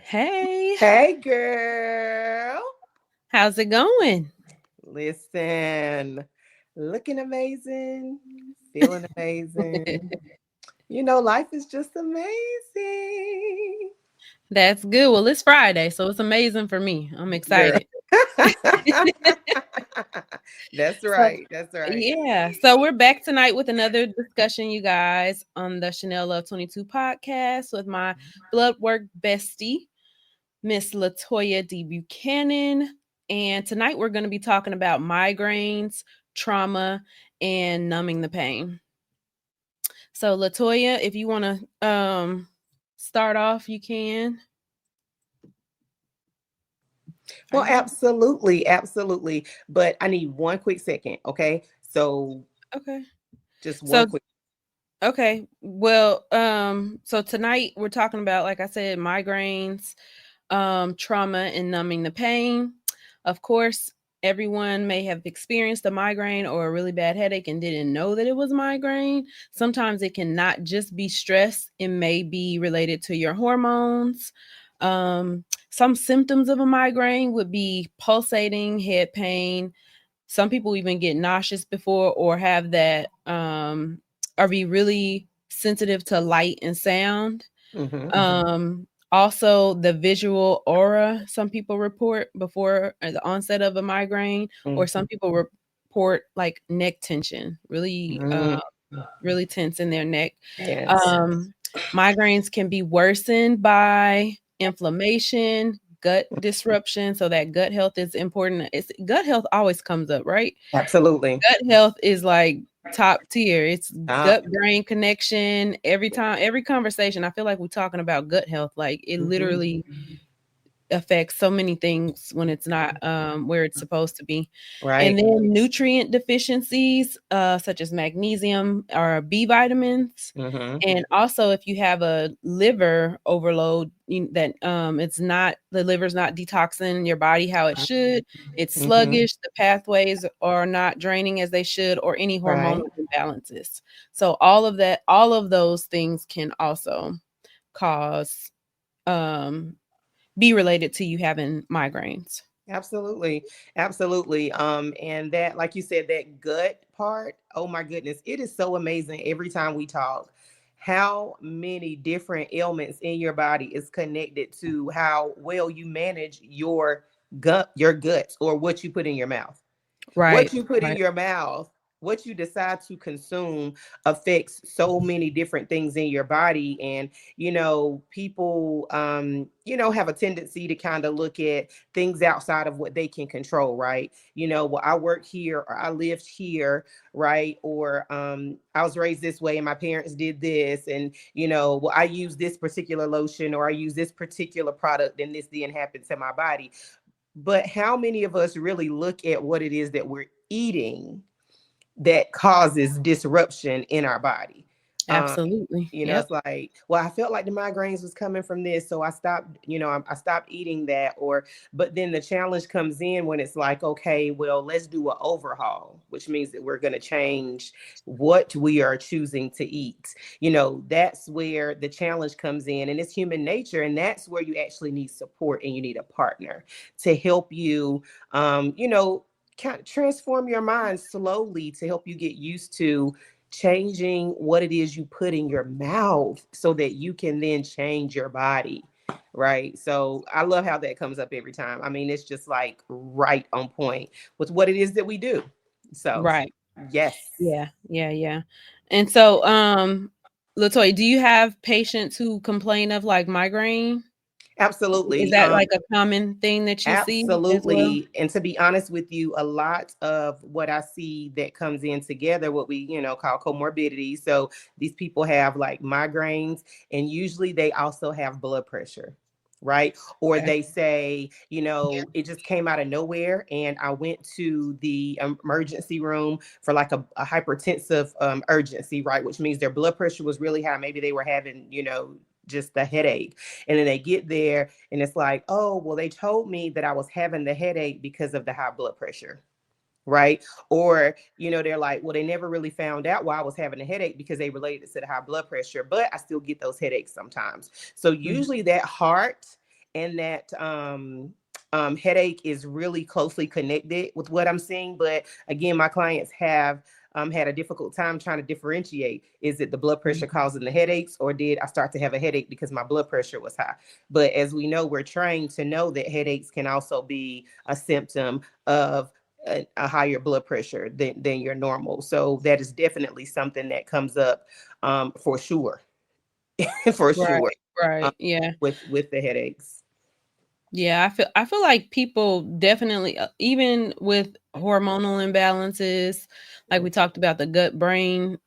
Hey, Hey, girl. how's it going? Listen, looking amazing, feeling amazing. Life is just amazing. That's good. Well, it's Friday, so it's amazing for me. I'm Girl. excited. That's So, right. That's right. yeah. So, we're back tonight with another discussion, you guys, on the Chanell Love 22 podcast with my blood work bestie, Miss Latoya D. Buchanan. And tonight we're going to be talking about migraines, trauma, and numbing the pain. So, Latoya, if you want to start off, you can. Are Well, you there? absolutely. Absolutely. But I need one quick second. Okay. So Okay. just one So quick. okay. Well, so tonight we're talking about, like I said, migraines, trauma and numbing the pain. Of course, everyone may have experienced a migraine or a really bad headache and didn't know that it was migraine. Sometimes it can not just be stress, it may be related to your hormones. Some symptoms of a migraine would be pulsating head pain. Some people even get nauseous before or have that or be really sensitive to light and sound. Mm-hmm. Also the visual aura some people report before the onset of a migraine, or some people report like neck tension, really Mm-hmm. really tense in their neck. Yes. um Migraines can be worsened by inflammation, gut disruption, so that gut health is important. It's gut health always comes up, right? Absolutely. Gut health is like top tier. It's Ah. gut brain connection. Every time, every conversation, I feel like we're talking about gut health. Like it Mm-hmm. literally affects so many things when it's not where it's supposed to be. And Right. then nutrient deficiencies, such as magnesium or B vitamins. Mm-hmm. And also, if you have a liver overload, that it's not, the liver's not detoxing your body how it should. It's Mm-hmm. sluggish. The pathways are not draining as they should, or any hormonal Right. imbalances. So all of that, all of those things can also cause um be related to you having migraines. Absolutely. Absolutely. And that, like you said, that gut part, oh my goodness, it is so amazing every time we talk. How many different ailments in your body is connected to how well you manage your guts, or what you put in your mouth. What Right. you put in Right. your mouth, what you decide to consume affects so many different things in your body. And people have a tendency to kind of look at things outside of what they can control, right? Well, I work here, or I lived here, right? Or I was raised this way and my parents did this, and well, I use this particular lotion, or I use this particular product, and this didn't happen to my body. But how many of us really look at what it is that we're eating that causes disruption in our body? Um, Absolutely. Yep. it's like, well, I felt like the migraines was coming from this, so I stopped. I stopped eating that. Or, but then the challenge comes in when it's like, okay, well, let's do an overhaul, which means that we're going to change what we are choosing to eat. That's where the challenge comes in, and it's human nature, and that's where you actually need support, and you need a partner to help you. Kind of transform your mind slowly to help you get used to changing what it is you put in your mouth, so that you can then change your body. Right. So I love how that comes up every time. I mean, it's just like right on point with what it is that we do. So, Right. yes, Yeah. Yeah. Yeah. And so, Latoya, do you have patients who complain of like migraine? Is absolutely. that like a common thing that you see as well? Absolutely. And to be honest with you, a lot of what I see that comes in together, what we, call comorbidity. So these people have like migraines, and usually they also have blood pressure. Right. Or Okay. they say, it just came out of nowhere, and I went to the emergency room for like a hypertensive urgency, right? Which means their blood pressure was really high. Maybe they were having, just a headache. And then they get there, and it's like, oh, well, they told me that I was having the headache because of the high blood pressure. Right. Or, they're like, well, they never really found out why I was having a headache because they related it to the high blood pressure, but I still get those headaches sometimes. So Mhm. usually that heart and that headache is really closely connected with what I'm seeing. But again, my clients have had a difficult time trying to differentiate. Is it the blood pressure causing the headaches, or did I start to have a headache because my blood pressure was high? But as we know, we're trained to know that headaches can also be a symptom of a higher blood pressure than your normal. So that is definitely something that comes up for sure, for Right, sure, um, right. Yeah. with the headaches. Yeah, I feel like people definitely, even with hormonal imbalances, like we talked about the gut brain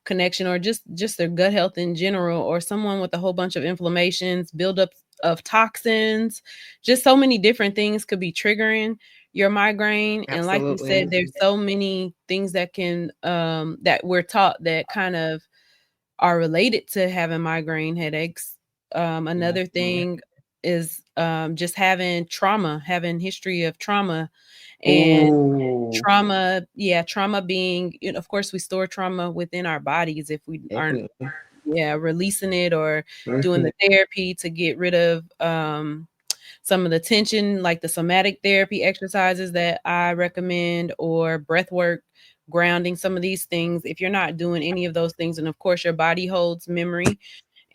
connection, or just their gut health in general, or someone with a whole bunch of inflammations, buildup of toxins, just so many different things could be triggering your migraine. And like you said, Absolutely. there's so many things that can that we're taught that kind of are related to having migraine headaches. Yeah. Another thing is just having trauma, having history of trauma, and Ooh, trauma being, of course, we store trauma within our bodies if we aren't, definitely. releasing it or doing Mhm. the therapy to get rid of some of the tension, like the somatic therapy exercises that I recommend, or breath work, grounding, some of these things. If you're not doing any of those things, and of course your body holds memory,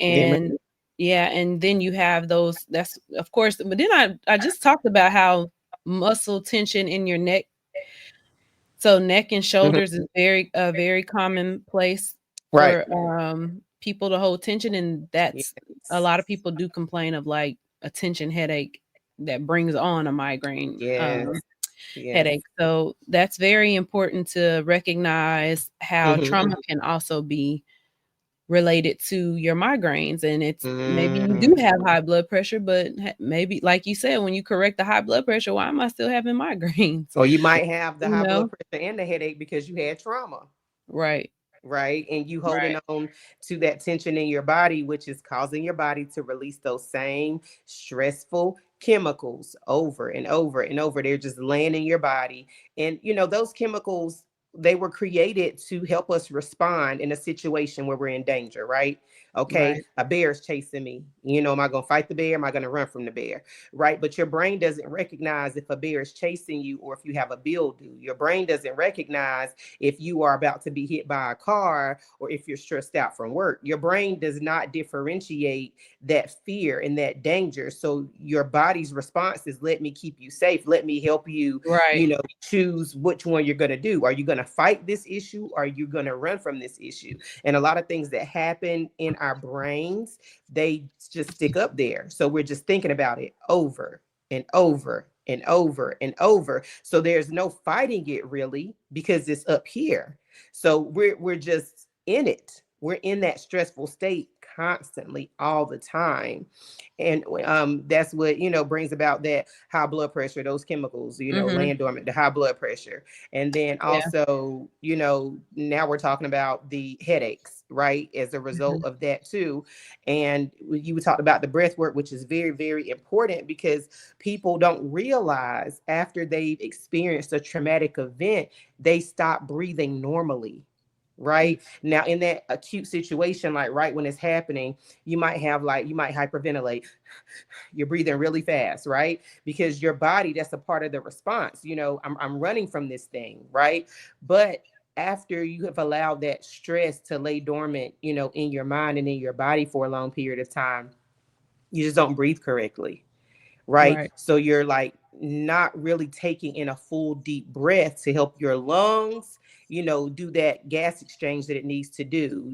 Memory. and yeah, and then you have those, that's of course, but then I just talked about how muscle tension in your neck, so neck and Mhm. shoulders is very a very common place Right. for people to hold tension, and that's a Yes. lot of people do complain of like a tension headache that brings on a migraine Yes. headache. Yes. So that's very important to recognize how Hmm. trauma can also be related to your migraines. And it's maybe you do Mm. have high blood pressure, but maybe like you said, when you correct the high blood pressure, why am I still having migraines? Or you might have the You high blood know? pressure and the headache because you had trauma. Right. Right, and you holding Right. on to that tension in your body, which is causing your body to release those same stressful chemicals over and over and over. They're just laying in your body, and those chemicals, they were created to help us respond in a situation where we're in danger, right? Okay, Right. a bear is chasing me. Am I going to fight the bear? Am I going to run from the bear? Right, but your brain doesn't recognize if a bear is chasing you or if you have a bill due. Your brain doesn't recognize if you are about to be hit by a car or if you're stressed out from work. Your brain does not differentiate that fear and that danger. So your body's response is, let me keep you safe. Let me help you, Right. choose which one you're going to do. Are you going to fight this issue? Or are you going to run from this issue? And a lot of things that happen in our brains, they just stick up there. So we're just thinking about it over and over and over and over. So there's no fighting it really because it's up here. So we're just in it. We're in that stressful state constantly all the time. And that's what brings about that high blood pressure, those chemicals, Mhm. laying dormant, the high blood pressure. And then Yeah. also, now we're talking about the headaches, right? As a result Mhm. of that too. And you talked about the breath work, which is very, very important because people don't realize after they've experienced a traumatic event, they stop breathing normally. Mm. Right now, in that acute situation, like right when it's happening, you might hyperventilate. You're breathing really fast, right? Because your body, that's a part of the response. I'm running from this thing, right? But after you have allowed that stress to lay dormant, in your mind and in your body for a long period of time, you just don't breathe correctly, right? Right. So you're like not really taking in a full deep breath to help your lungs, do that gas exchange that it needs to do,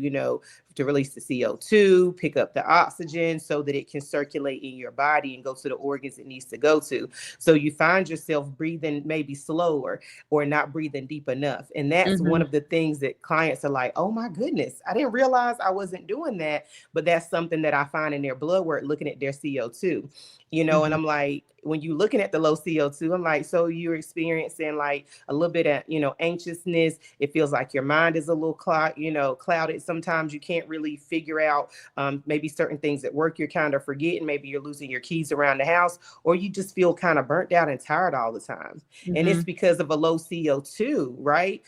to release the CO2, pick up the oxygen so that it can circulate in your body and go to the organs it needs to go to. So you find yourself breathing maybe slower or not breathing deep enough. And that's one Mhm. of the things that clients are like, oh my goodness, I didn't realize I wasn't doing that. But that's something that I find in their blood work looking at their CO2. And Mhm. I'm like, when you're looking at the low CO2, I'm like, so you're experiencing like a little bit of, anxiousness, dizziness. It feels like your mind is a little clouded. Sometimes you can't really figure out maybe certain things at work you're kind of forgetting. Maybe you're losing your keys around the house, or you just feel kind of burnt out and tired all the time. And it's because of a low CO2, right?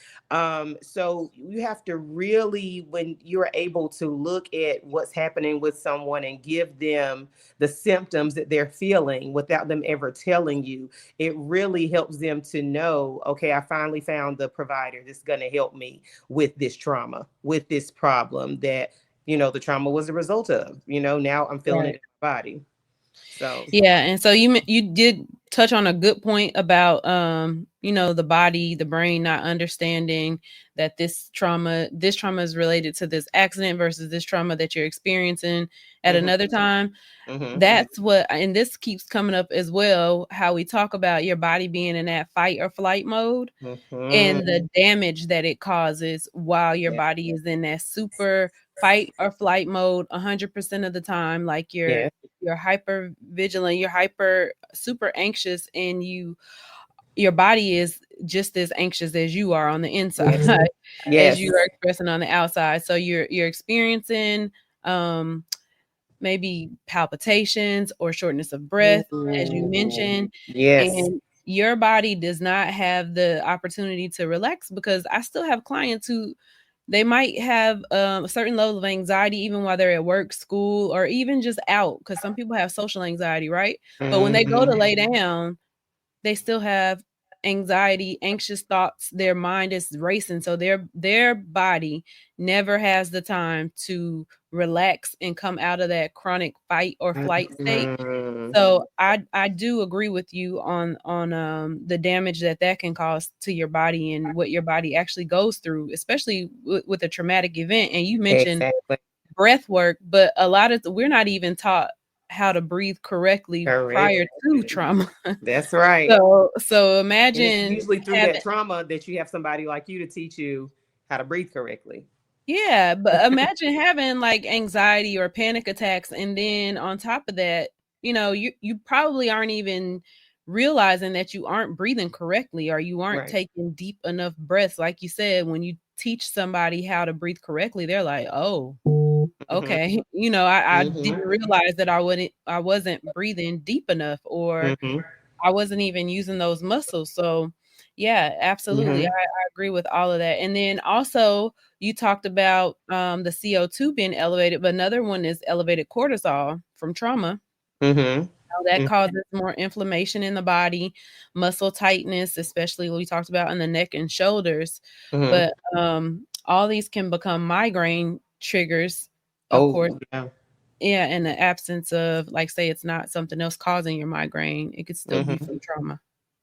So you have to really, when you're able to look at what's happening with someone and give them the symptoms that they're feeling without them ever telling you, it really helps them to know, okay, I finally found the provider that's going to help me with this trauma, with this problem that, the trauma was a result of, now I'm feeling it in my body. So yeah, and so you did touch on a good point about the body, the brain not understanding that this trauma is related to this accident versus this trauma that you're experiencing at another time. That's what, and this keeps coming up as well, how we talk about your body being in that fight or flight mode and the damage that it causes while your body is in that super fight or flight mode 100% of the time. Like you're hyper vigilant, you're hyper super anxious, and your body is just as anxious as you are on the inside as you are expressing on the outside. So you're experiencing maybe palpitations or shortness of breath, as you mentioned. And your body does not have the opportunity to relax, because I still have clients who they might have a certain level of anxiety even while they're at work, school, or even just out, because some people have social anxiety, right? But when they go to lay down, they still have anxiety, anxious thoughts. Their mind is racing. So their body never has the time to relax and come out of that chronic fight or flight state. So I do agree with you on the damage that can cause to your body and what your body actually goes through, especially with a traumatic event. And you mentioned breath work, but a lot of we're not even taught how to breathe correctly prior to trauma. That's right. So And imagine it's usually through having, that trauma that you have somebody like you to teach you how to breathe correctly. yeah, but imagine having like anxiety or panic attacks, and then on top of that, you probably aren't even realizing that you aren't breathing correctly, or you aren't taking deep enough breaths. Like you said, when you teach somebody how to breathe correctly, they're like, oh, okay. I didn't realize that I wasn't breathing deep enough, or I wasn't even using those muscles. So yeah, absolutely. I agree with all of that. And then also you talked about the CO2 being elevated, but another one is elevated cortisol from trauma. How that causes more inflammation in the body, muscle tightness, especially what we talked about in the neck and shoulders. But all these can become migraine triggers, of course. Yeah, in the absence of, like, say it's not something else causing your migraine, it could still be from trauma.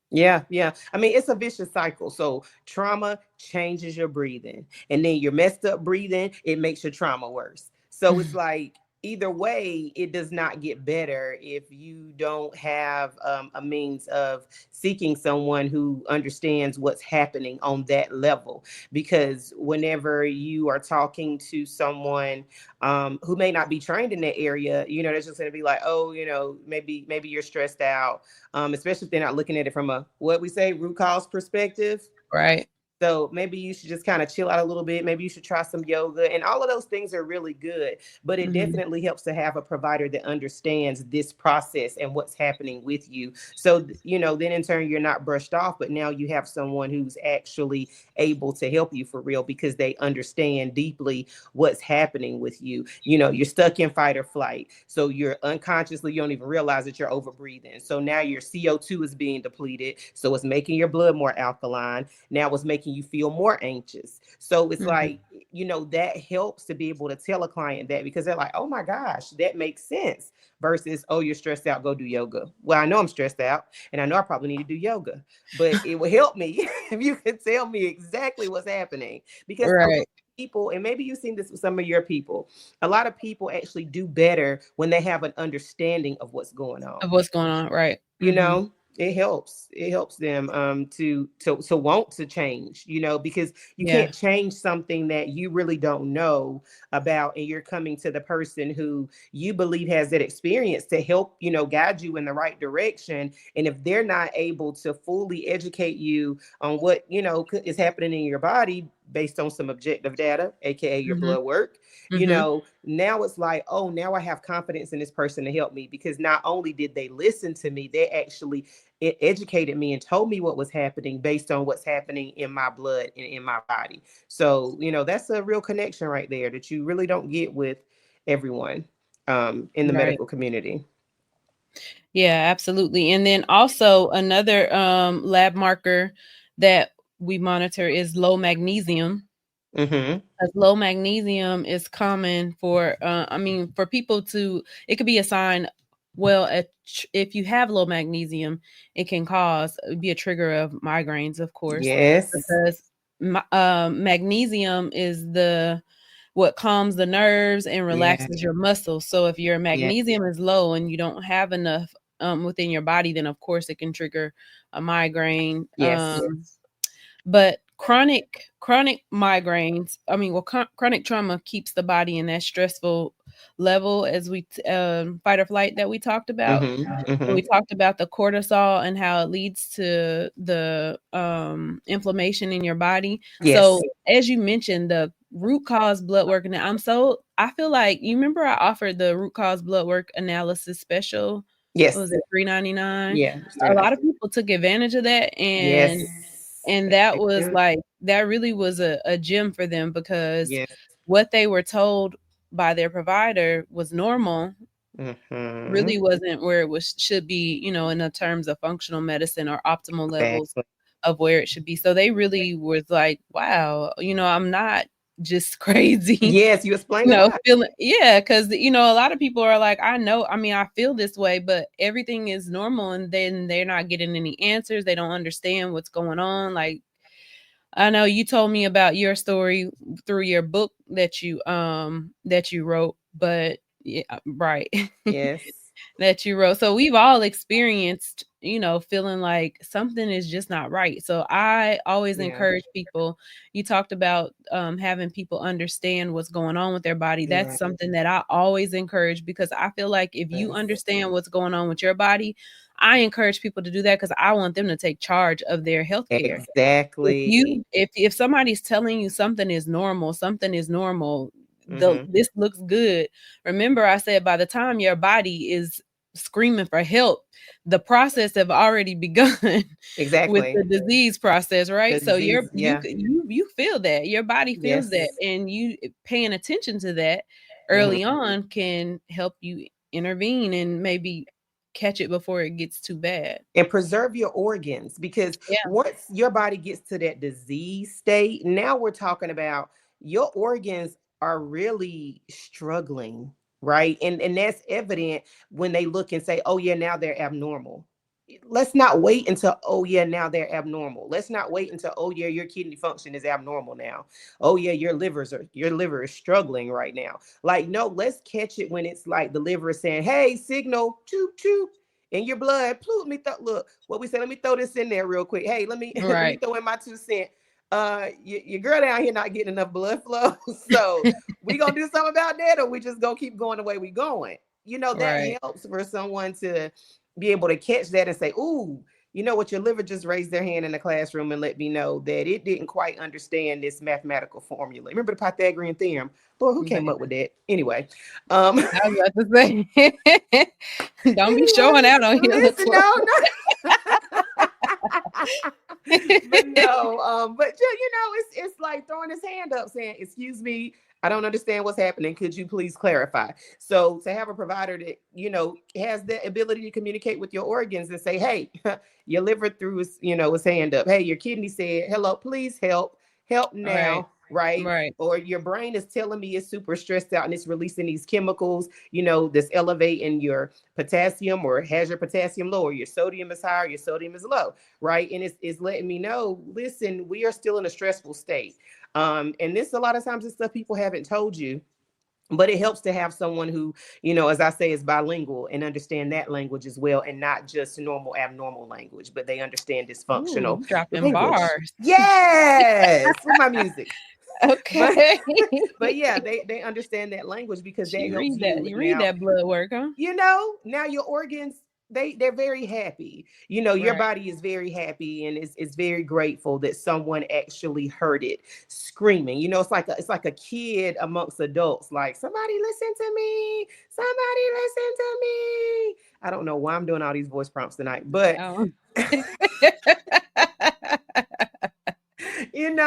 Yeah, yeah. I mean, it's a vicious cycle. So trauma changes your breathing, and then your messed up breathing, it makes your trauma worse. So it's like either way, it does not get better if you don't have a means of seeking someone who understands what's happening on that level. Because whenever you are talking to someone who may not be trained in that area, they're just going to be like, oh, maybe you're stressed out, especially if they're not looking at it from a, what we say, root cause perspective. Right. So maybe you should just kind of chill out a little bit. Maybe you should try some yoga, and all of those things are really good, but it definitely helps to have a provider that understands this process and what's happening with you. So, then in turn, you're not brushed off, but now you have someone who's actually able to help you for real, because they understand deeply what's happening with you. You're stuck in fight or flight. So you're unconsciously, you don't even realize that you're over breathing. So now your CO2 is being depleted. So it's making your blood more alkaline. Now it's making you feel more anxious. So it's like, that helps to be able to tell a client that, because they're like, oh my gosh, that makes sense, versus, oh, you're stressed out, go do yoga. Well, I know I'm stressed out, and I know I probably need to do yoga, but it will help me if you can tell me exactly what's happening. Because a lot of people, and maybe you've seen this with some of your people, a lot of people actually do better when they have an understanding of what's going on. Of what's going on, right. You know? It helps them to want to change, because you Yeah. can't change something that you really don't know about, and you're coming to the person who you believe has that experience to help, guide you in the right direction. And if they're not able to fully educate you on what is happening in your body based on some objective data, aka your Mhm. blood work, Mhm. now it's like, oh, now I have confidence in this person to help me, because not only did they listen to me, they actually educated me and told me what was happening based on what's happening in my blood and in my body. So, that's a real connection right there that you really don't get with everyone in the Right. medical community. Yeah, absolutely. And then also another lab marker that we monitor is low magnesium. Mm-hmm. As low magnesium is common for I mean for people to, it could be a sign, well, if you have low magnesium, it can be a trigger of migraines, of course, Yes. because magnesium is the what calms the nerves and Yeah. relaxes your muscles. So if your Yeah. magnesium is low and you don't have enough within your body, then of course it can trigger a migraine. Yes. But chronic migraines, I mean, well, chronic trauma keeps the body in that stressful level, as we fight or flight that we talked about. Mm-hmm. And we Mm-hmm. talked about the cortisol and how it leads to the inflammation in your body. So, Yes. as you mentioned, the root cause blood work, and I feel like you remember I offered the root cause blood work analysis special. What Yes. was it, $3.99? Yeah. A lot of people took advantage of that, Yes. and that was like that really was a gem for them, because Yes. what they were told by their provider was normal Mm-hmm. really wasn't where it was should be, in the terms of functional medicine or optimal levels Exactly. of where it should be. So they really was like, wow, I'm not just crazy. Yes, you explained why. Feeling, yeah, because a lot of people are like, I know, I mean, I feel this way, but everything is normal, and then they're not getting any answers. They don't understand what's going on. Like, I know you told me about your story through your book that you wrote, but yeah, right. Yes. That you wrote. So we've all experienced, feeling like something is just not right. So I always Yeah. encourage people. You talked about having people understand what's going on with their body. That's Yeah. something that I always encourage, because I feel like if you Yes. understand what's going on with your body, I encourage people to do that, because I want them to take charge of their health care. Exactly. If somebody's telling you something is normal, Mm-hmm. this looks good. Remember, I said by the time your body is screaming for help, the process have already begun with Exactly. the disease process, The right? So disease. Yeah. you feel that, your body feels that, Yes. and you paying attention to that Mm-hmm. early on can help you intervene and maybe catch it before it gets too bad. And preserve your organs, because Yeah. once your body gets to that disease state, now we're talking about your organs are really struggling, right? And that's evident when they look and say, oh yeah, now they're abnormal. Let's not wait until, oh yeah, now they're abnormal. Let's not wait until, oh yeah, your kidney function is abnormal now. Oh yeah, your liver is struggling right now. Like, no, let's catch it when it's like the liver is saying, hey, signal, choop choop, in your blood. Let me look what we say. Let me throw this in there real quick. Hey, let me let me Right. throw in my 2 cents. Your girl down here not getting enough blood flow. So we gonna do something about that, or we just gonna keep going the way we going. That Right. helps for someone to be able to catch that and say, ooh, what, your liver just raised their hand in the classroom and let me know that it didn't quite understand this mathematical formula. Remember the Pythagorean theorem? Lord, who came up with that? Anyway. I was about to say, don't be showing Anyway, out on here, listen, Latoya. no, no. But no, but it's like throwing his hand up saying, excuse me, I don't understand what's happening. Could you please clarify? So to have a provider that, has the ability to communicate with your organs and say, hey, your liver threw his hand up. Hey, your kidney said, hello, please help Right, now. Right. right, Or your brain is telling me it's super stressed out and it's releasing these chemicals, that's elevating your potassium, or has your potassium low, or your sodium is high, or your sodium is low, right? And it's letting me know, listen, we are still in a stressful state. And this, a lot of times, is stuff people haven't told you, But it helps to have someone who, as I say, is bilingual and understand that language as well, and not just normal abnormal language, but they understand Ooh, dysfunctional you dropping language. bars. Yes, with my music. but Okay. but yeah, they understand that language, because that You helps read that. you You read now. that blood work, huh? Now your organs, they're very happy. Your Right. body is very happy, and is very grateful that someone actually heard it screaming. It's like a kid amongst adults, like, somebody listen to me, somebody listen to me. I don't know why I'm doing all these voice prompts tonight, but Oh.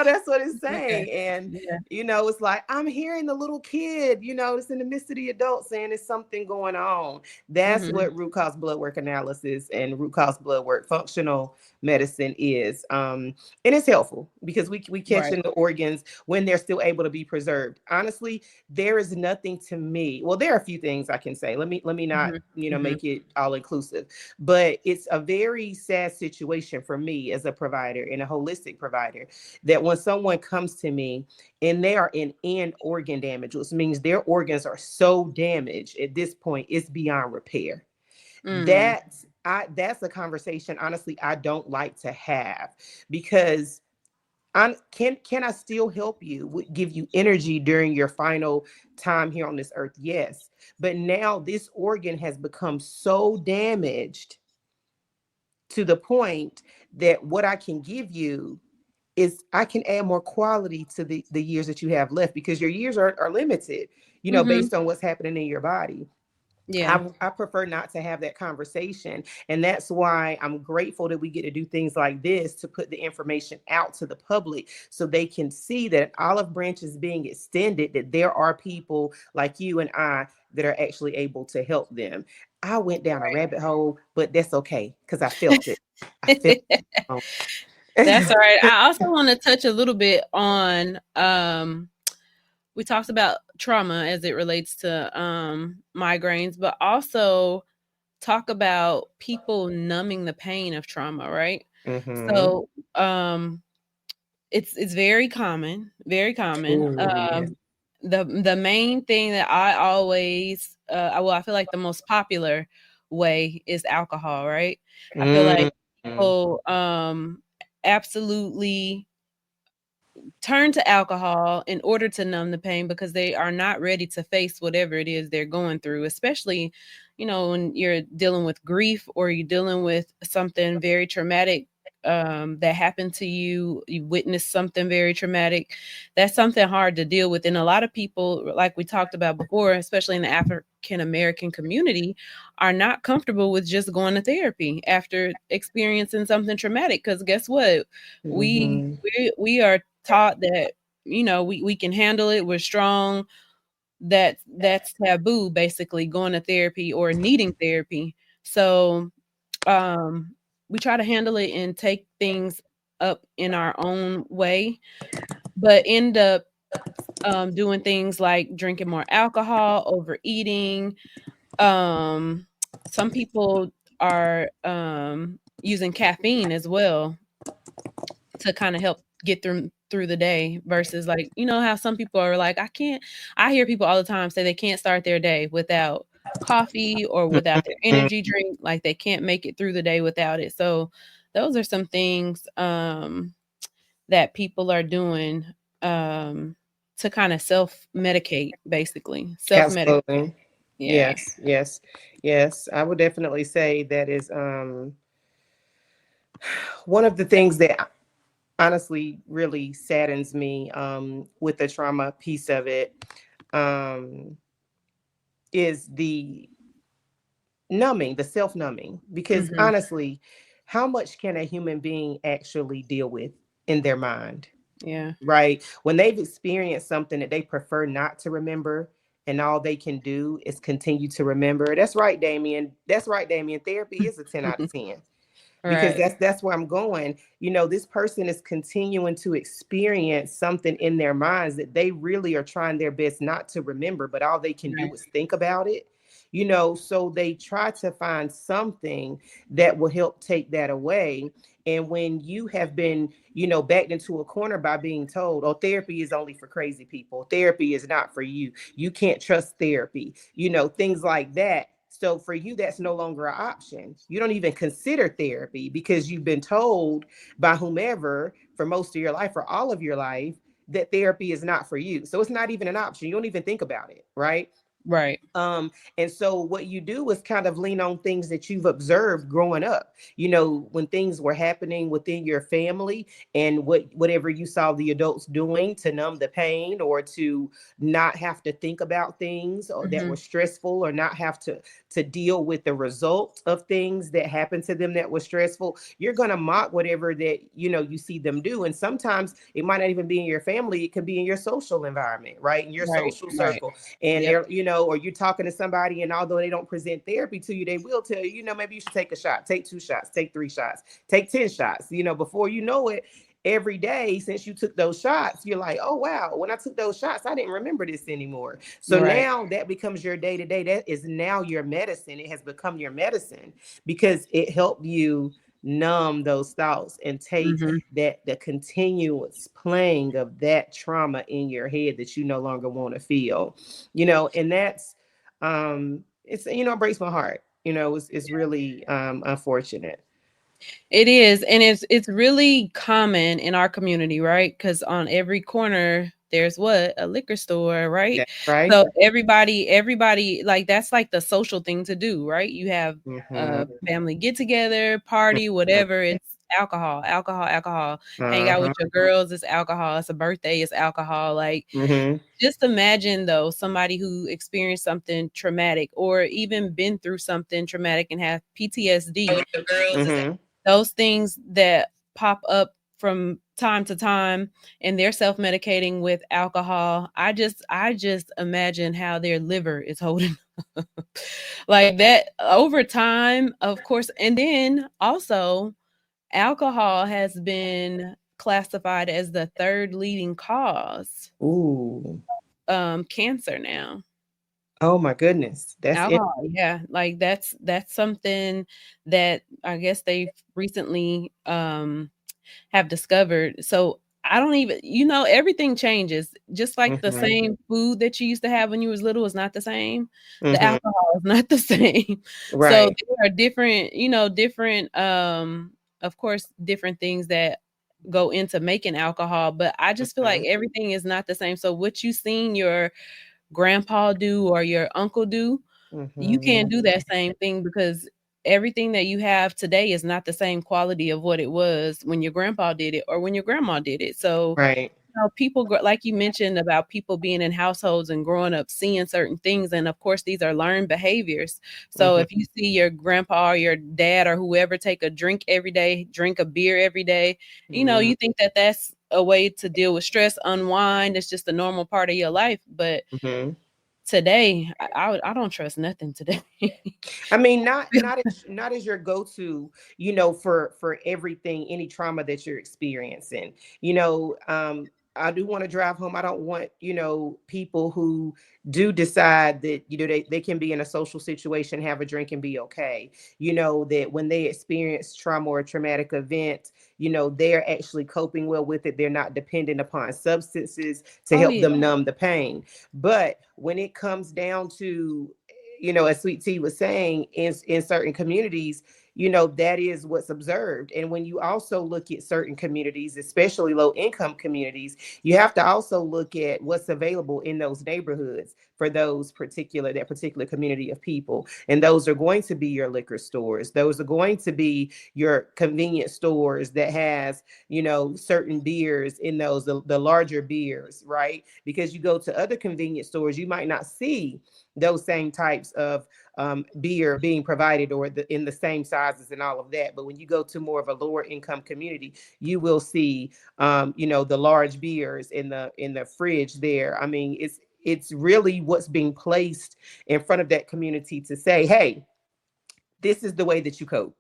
that's what it's Okay. saying. And Yeah. it's like, I'm hearing the little kid, it's in the midst of the adult, saying there's something going on. That's Mhm. what root cause blood work analysis and root cause blood work functional medicine is. And it's helpful, because we catch Right. in the organs when they're still able to be preserved. Honestly, there is nothing to me. Well, there are a few things I can say. Let me not, Mhm. Mhm. make it all inclusive. But it's a very sad situation for me as a provider and a holistic provider, that when someone comes to me and they are in end organ damage, which means their organs are so damaged at this point, it's beyond repair. Mm. That's a conversation, honestly, I don't like to have, because can I still help you, give you energy during your final time here on this earth? Yes. But now this organ has become so damaged to the point that what I can give you is, I can add more quality to the years that you have left, because your years are limited, Mhm. based on what's happening in your body. Yeah. I prefer not to have that conversation. And that's why I'm grateful that we get to do things like this, to put the information out to the public, so they can see that olive branch is being extended, that there are people like you and I that are actually able to help them. I went down a rabbit hole, but that's okay, because I felt it. I felt That's all it. right. I also want to touch a little bit on we talked about trauma as it relates to migraines, but also talk about people numbing the pain of trauma, right? Mm-hmm. So it's very common, very common. Ooh, yeah. The main thing that I always I feel like the most popular way is alcohol, right? I feel like Mm-hmm. people absolutely turn to alcohol in order to numb the pain because they are not ready to face whatever it is they're going through, especially, when you're dealing with grief or you're dealing with something very traumatic that happened to you. You witnessed something very traumatic. That's something hard to deal with. And a lot of people, like we talked about before, especially in the African American community, are not comfortable with just going to therapy after experiencing something traumatic. Because guess what? We, Mm-hmm. we are taught that we can handle it, we're strong. That's taboo, basically, going to therapy or needing therapy. So um we try to handle it and take things up in our own way, but end up doing things like drinking more alcohol, overeating. Some people are using caffeine as well to kind of help get through the day, versus, like, how some people are like, I hear people all the time say they can't start their day without coffee or without their energy drink, like they can't make it through the day without it. So those are some things that people are doing to kind of self medicate, basically self medicate. Absolutely. Yeah. Yes, yes, yes. I would definitely say that is one of the things that honestly really saddens me, with the trauma piece of it, um, is the numbing, the self numbing. Because Hmm. honestly, how much can a human being actually deal with in their mind? Yeah. Right? When they've experienced something that they prefer not to remember, and all they can do is continue to remember. That's right, Damien. That's right, Damien. Therapy is a 10 out of 10, because Right. that's where I'm going. This person is continuing to experience something in their minds that they really are trying their best not to remember, but all they can Right. do is think about it. So they try to find something that will help take that away. And when you have been, backed into a corner by being told, oh, therapy is only for crazy people, therapy is not for you, you can't trust therapy, things like that. So for you, that's no longer an option. You don't even consider therapy because you've been told by whomever for most of your life or all of your life that therapy is not for you. So it's not even an option. You don't even think about it, right? Right. And so what you do is kind of lean on things that you've observed growing up, when things were happening within your family, and whatever you saw the adults doing to numb the pain, or to not have to think about things or that were Mhm. stressful, or not have to deal with the result of things that happened to them that was stressful. You're going to mock whatever that you see them do. And sometimes it might not even be in your family, it could be in your social environment, right, in your Right, social right. circle. And Yep. or you're talking to somebody, and although they don't present therapy to you, they will tell you, maybe you should take a shot, take 2 shots, take 3 shots, take 10 shots. Before you know it, every day since you took those shots, you're like, oh wow, when I took those shots, I didn't remember this anymore. So Right. now that becomes your day to day. That is now your medicine. It has become your medicine because it helped you numb those thoughts and take Mhm. that the continuous playing of that trauma in your head that you no longer want to feel. And that's it's it breaks my heart. It's really unfortunate. It is, and it's really common in our community, right? Because on every corner there's what? A liquor store, right? That's right. So everybody like that's like the social thing to do, right? You have a Mm-hmm. family get together, party, whatever. It's alcohol, alcohol, alcohol. Hang out with Uh-huh. your girls, it's alcohol. It's a birthday, it's alcohol. Like Mm-hmm. just imagine though somebody who experienced something traumatic or even been through something traumatic and have PTSD, Mm-hmm. those things that pop up from time to time and they're self-medicating with alcohol. I just imagine how their liver is holding like that over time, of course. And then also alcohol has been classified as the third leading cause Ooh. cancer now. Oh my goodness. That's it. Alcohol, yeah, like that's something that I guess they've recently have discovered. So I don't even, everything changes. Just like the Mm-hmm. same food that you used to have when you was little is not the same. The Mm-hmm. alcohol is not the same. So Right. there are different, different of course different things that go into making alcohol, but I just feel like Mm-hmm. everything is not the same. So what you seen your grandpa do or your uncle do, you Mm-hmm. can't do that same thing because everything that you have today is not the same quality of what it was when your grandpa did it or when your grandma did it. So, Right. people like you mentioned about people being in households and growing up seeing certain things, and of course these are learned behaviors. So Mm-hmm. if you see your grandpa or your dad or whoever take a drink every day, drink a beer every day, Mm-hmm. you think that that's a way to deal with stress, unwind. It's just a normal part of your life, but Mm-hmm. today I don't trust nothing today. I mean, not as your go-to, for everything, any trauma that you're experiencing. I do want to drive home. I don't want, people who do decide that, they can be in a social situation, have a drink and be okay. That when they experience trauma or a traumatic event, they're actually coping well with it. They're not dependent upon substances to Oh help yeah. them numb the pain. But when it comes down to, as Sweet Tea was saying, in certain communities, that is what's observed. And when you also look at certain communities, especially low income communities, you have to also look at what's available in those neighborhoods for that particular community of people. And those are going to be your liquor stores. Those are going to be your convenience stores that has, certain beers in those, the larger beers, right? Because you go to other convenience stores, you might not see those same types of beer being provided, or in the same sizes and all of that. But when you go to more of a lower income community, you will see, the large beers in the fridge there. I mean, it's really what's being placed in front of that community to say, hey, this is the way that you cope.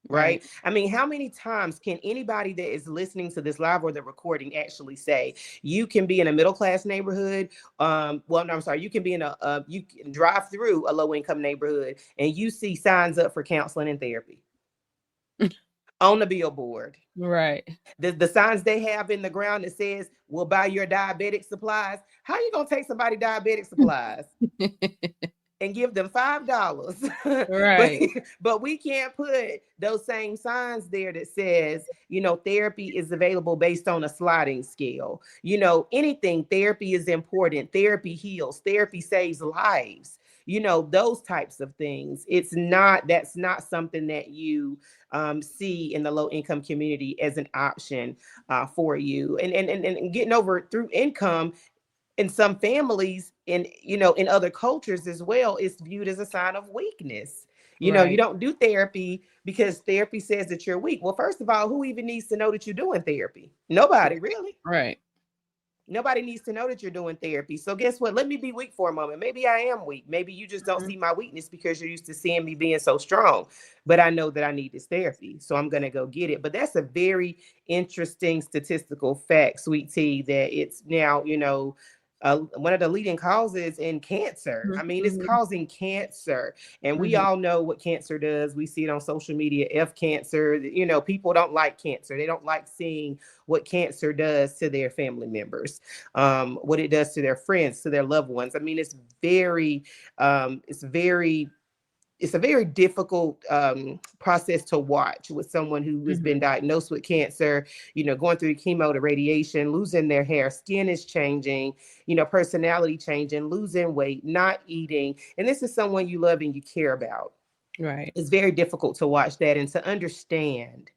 right? Right. I mean, how many times can anybody that is listening to this live or the recording actually say you can be in a middle class neighborhood? Well, no, I'm sorry, you can be in you can drive through a low income neighborhood and you see signs up for counseling and therapy on the billboard. Right. The signs they have in the ground that says we'll buy your diabetic supplies. How you gonna take somebody diabetic supplies and give them $5? but Right. but we can't put those same signs there that says, therapy is available based on a sliding scale. Anything, therapy is important, therapy heals, therapy saves lives, those types of things. That's not something that you see in the low income community as an option for you. And getting over it through income in some families, and in other cultures as well, is viewed as a sign of weakness. You Right. don't do therapy because therapy says that you're weak. Well, first of all, who even needs to know that you're doing therapy? Nobody, really. Right. Nobody needs to know that you're doing therapy. So guess what? Let me be weak for a moment. Maybe I am weak. Maybe you just don't Mhm. see my weakness because you're used to seeing me being so strong. But I know that I need this therapy. So I'm going to go get it. But that's a very interesting statistical fact, Sweet Tea, that it's now, one of the leading causes in cancer. I mean, it's Mhm. causing cancer. And we Mhm. all know what cancer does. We see it on social media, F cancer. People don't like cancer. They don't like seeing what cancer does to their family members, what it does to their friends, to their loved ones. I mean, it's a very difficult process to watch with someone who has been Mhm. diagnosed with cancer, going through chemo to radiation, losing their hair, skin is changing, personality changing, losing weight, not eating. And this is someone you love and you care about. Right. It's very difficult to watch that and to understand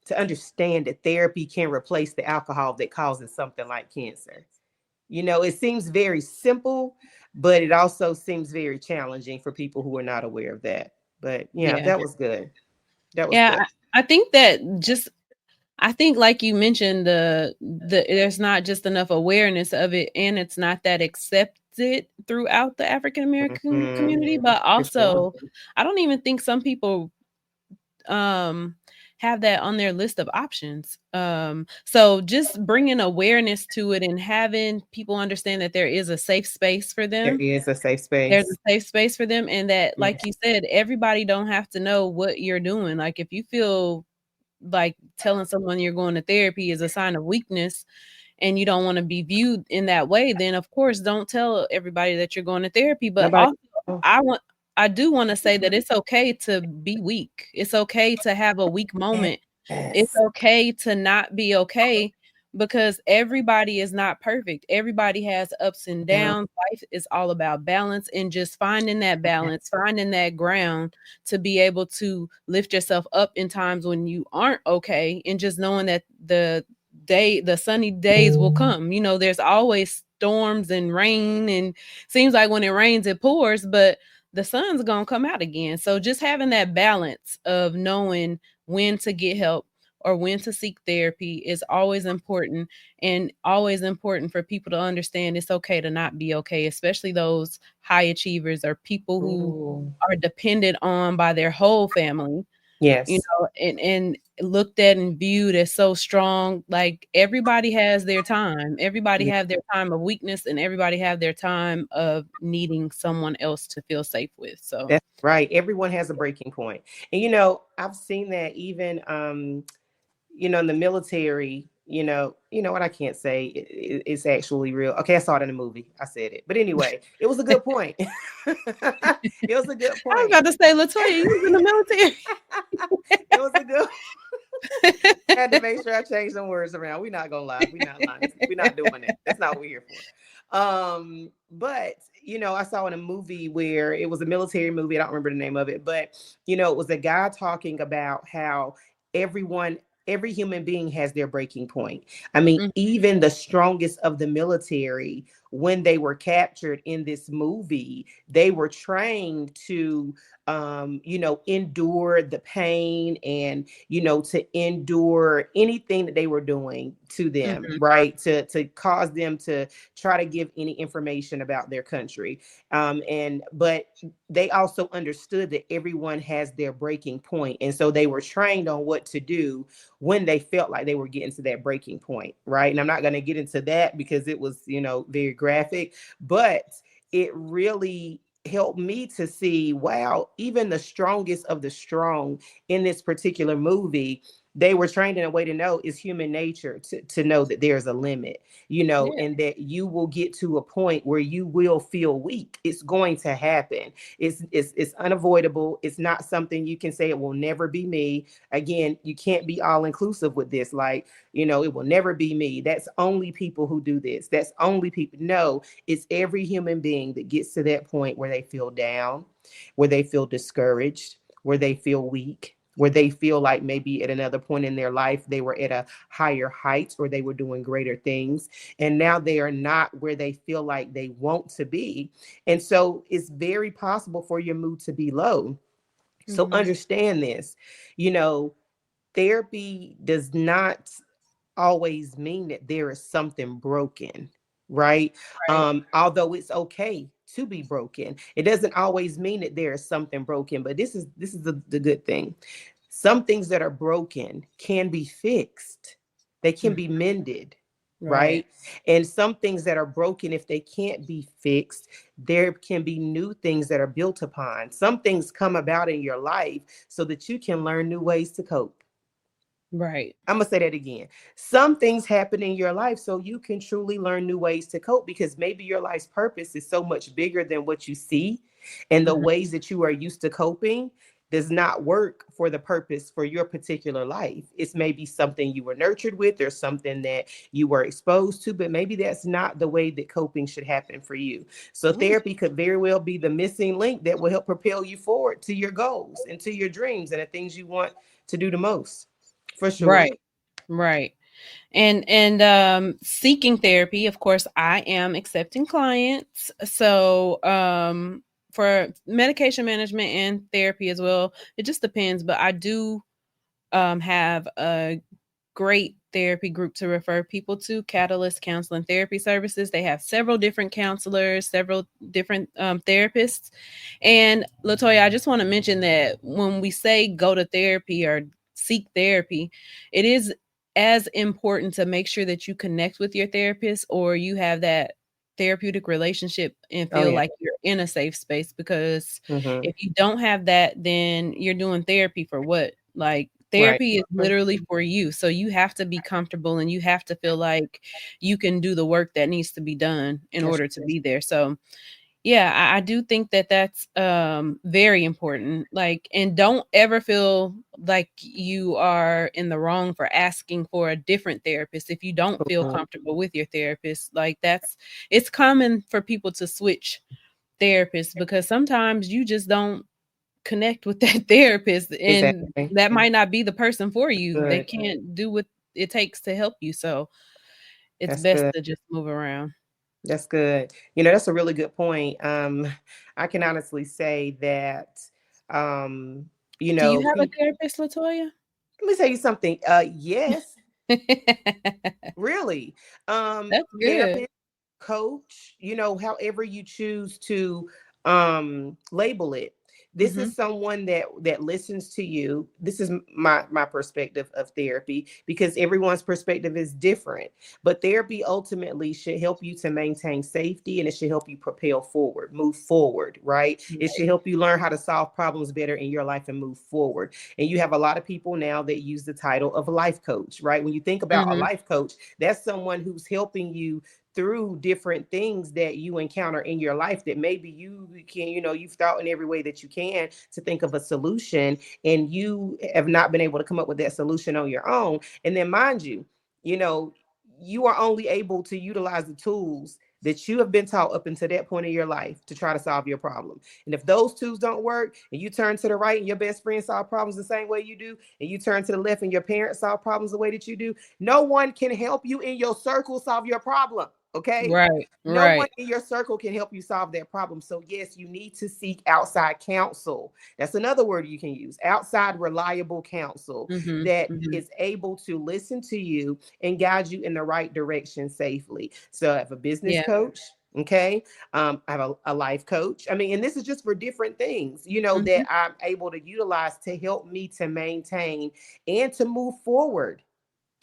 that therapy can replace the alcohol that causes something like cancer. It seems very simple, but it also seems very challenging for people who are not aware of that. But yeah, Yeah. that was good. That was Yeah, good. I think that just I think like you mentioned, there's not just enough awareness of it, and it's not that accepted throughout the African American Mhm. community, but For sure. also I don't even think some people um have that on their list of options. So just bringing awareness to it and having people understand that there is a safe space for There them. is a safe There's space. a safe space for them, and that, Yeah. like you said, everybody don't have to know what you're doing. Like, if you feel like telling someone you're going to therapy is a sign of weakness and you don't want to be viewed in that way, then of course don't tell everybody that you're going to therapy. But Nobody. also I want I do want to say that it's okay to be weak. It's okay to have a weak moment. It's Yes. okay to not be okay, because everybody is not perfect. Everybody has ups and Yeah. downs. Life is all about balance, and just finding that balance, finding that ground to be able to lift yourself up in times when you aren't okay, and just knowing that the sunny days will come. There's always storms and rain, and seems like when it rains it pours, but the sun's going to come out again. So just having that balance of knowing when to get help or when to seek therapy is always important, and always important for people to understand it's okay to not be okay, especially those high achievers or people who Ooh. are dependent on by their whole family, Yes. and looked at and viewed as so strong. Like, everybody has their time. Everybody Yeah. have their time of weakness, and everybody have their time of needing someone else to feel safe with. So, That's right. Everyone has a breaking point. And I've seen that even in the military, what I can't say, it's actually real. Okay, I saw it in a movie. I said it. But anyway, it was a good point. It was a good I was point. about to say, Latoya, you was in the military. It was a good I had to make sure I changed some words around. We're not gonna lie. We're not lying. We're not doing that. That's not what we're here for. But I saw in a movie where it was a military movie. I don't remember the name of it, but it was a guy talking about how everyone, every human being has their breaking point. I mean, Mhm. even the strongest of the military when they were captured in this movie, they were trained to endure the pain and, to endure anything that they were doing to them, Mhm. right? To cause them to try to give any information about their country. But they also understood that everyone has their breaking point. And so they were trained on what to do when they felt like they were getting to that breaking point, right? And I'm not going to get into that because it was, very graphic, but it really helped me to see, wow, even the strongest of the strong in this particular movie, they were trained in a way to know it's human nature to know that there's a limit, Yeah. and that you will get to a point where you will feel weak. It's going to happen. It's unavoidable. It's not something you can say it will never be me. Again, you can't be all inclusive with this. Like, it will never be me. That's only people who do this. That's only people. No, it's every human being that gets to that point where they feel down, where they feel discouraged, where they feel weak, where they feel like maybe at another point in their life they were at a higher height or they were doing greater things. And now they are not where they feel like they want to be. And so it's very possible for your mood to be low. So Mhm. understand this, you know, therapy does not always mean that there is something broken, right? Right. Although it's okay to be broken, it doesn't always mean that there is something broken. But this is the good thing. Some things that are broken can be fixed. They can Mhm. be mended, Right. right? And some things that are broken, if they can't be fixed, there can be new things that are built upon. Some things come about in your life so that you can learn new ways to cope. Right. I'm gonna say that again. Some things happen in your life so you can truly learn new ways to cope, because maybe your life's purpose is so much bigger than what you see, and the Mhm. ways that you are used to coping does not work for the purpose for your particular life. It's maybe something you were nurtured with or something that you were exposed to, but maybe that's not the way that coping should happen for you. So Mm. therapy could very well be the missing link that will help propel you forward to your goals and to your dreams and the things you want to do the most. For sure. Right. Right. And seeking therapy, of course, I am accepting clients. So for medication management and therapy as well, it just depends. But I do have a great therapy group to refer people to, Catalyst Counseling Therapy Services. They have several different counselors, several different therapists. And Latoya, I just want to mention that when we say go to therapy or seek therapy, it is as important to make sure that you connect with your therapist or you have that therapeutic relationship and Oh feel yeah. like you're in a safe space, because Hmm. if you don't have that, then you're doing therapy for what? Like, Right. therapy is literally for you. So you have to be comfortable and you have to feel like you can do the work that needs to be done in That's order to be there. So yeah, I do think that that's very important. Like, and don't ever feel like you are in the wrong for asking for a different therapist if you don't feel mhm. comfortable with your therapist. Like, that's it's common for people to switch therapists because sometimes you just don't connect with that therapist, and Exactly. that might not be the person for you. They Good. can't do what it takes to help you. So it's That's best good. to just move around. That's good. That's a really good point. I can honestly say that, um, Do you have a people. therapist, Latoya? Let me tell you something. Yes, really. That's good. Therapist, coach, however you choose to label it. This Mhm. is someone that listens to you. This is my perspective of therapy, because everyone's perspective is different. But therapy ultimately should help you to maintain safety, and it should help you propel forward, move forward, right? It should Right. help you learn how to solve problems better in your life and move forward. And you have a lot of people now that use the title of a life coach, right? When you think about a Mhm. life coach, that's someone who's helping you through different things that you encounter in your life that maybe you can, you've thought in every way that you can to think of a solution, and you have not been able to come up with that solution on your own. And then, mind you, you know, you are only able to utilize the tools that you have been taught up until that point in your life to try to solve your problem. And if those tools don't work, and you turn to the right and your best friend solve problems the same way you do, and you turn to the left and your parents solve problems the way that you do, no one can help you in your circle solve your problem. Okay. Right. No one Right. in your circle can help you solve that problem. So, yes, you need to seek outside counsel. That's another word you can use, outside reliable counsel Mhm. that Mhm. is able to listen to you and guide you in the right direction safely. So, I have a business Yeah. coach. Okay. I have a life coach. I mean, and this is just for different things, that Mhm. I'm able to utilize to help me to maintain and to move forward.